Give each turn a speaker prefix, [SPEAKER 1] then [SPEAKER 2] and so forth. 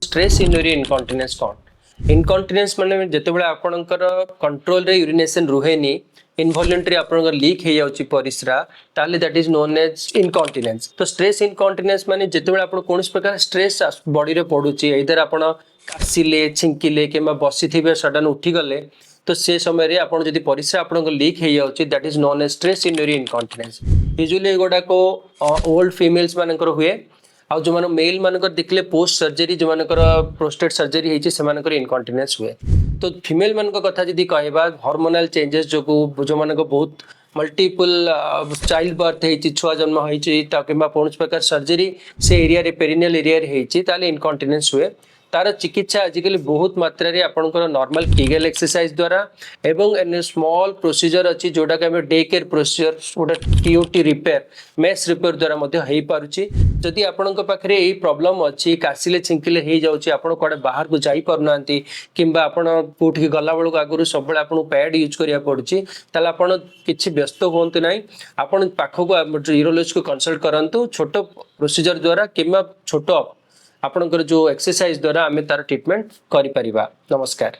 [SPEAKER 1] Stress urinary incontinence कौन incontinence माने जेतेबेले आपनकर कंट्रोल रे यूरिनेशन रुहेनी इनवॉलंटरी आपनकर लीक हे जाउची परिस्रा ताले that is known as incontinence. तो स्ट्रेस इनकॉन्टिनेंस माने जेतेबेले आपन कोनस प्रकार स्ट्रेस बॉडी रे पडुची इधर आपन कासिले छिंकिले केमा बसिथिबे सडन उठी गले तो से समय रे आपन जदी परिस्रा आपन लीक हे जाउची that is known as stress urinary incontinence. Usually एगोडा को ओल्ड फीमेल्स मानकर हुए आ जो मानो मेल मानकर देखले पोस्ट सर्जरी जो मानकर प्रोस्टेट सर्जरी हेची से मानकर इनकॉन्टिनेंस हुए। तो फीमेल मान को कथा जदी कहबा हार्मोनल चेंजेस जो जो मानको बहुत मल्टीपल चाइल्ड बर्थ हेची छुआ जन्म हेची ता किबा कोनस प्रकार सर्जरी से एरिया रे पेरिनियल एरिया रे हेची ताले इनकॉन्टिनेंस हुए। तार चिकित्सा आजिकली बहुत मात्रा रे आपनकर नॉर्मल कीगेल एक्सरसाइज द्वारा एवं एन स्मॉल प्रोसीजर अछि जोडा के हम डे केयर प्रोसीजर ओडा टीओटी रिपेयर मेस रिपेयर द्वारा मध्ये हेई पारुची। जदि आपनक पाखरे एई प्रॉब्लम अछि कासिले छिंकिले हेई जाउची आपन कोडे बाहर को जाई परनांती किंबा आपन कोठी गला बेलु आगुरु सब आपन पैड यूज करिया पडुची ताले आपन किछि व्यस्त होंतु नै आपन पाखो को यूरोलॉजिस्ट को कंसल्ट करंतु छोटो प्रोसीजर द्वारा किंबा छोटो आपनकर जो एक्सरसाइज द्वारा आमे तार ट्रीटमेंट करि परिबा। नमस्कार।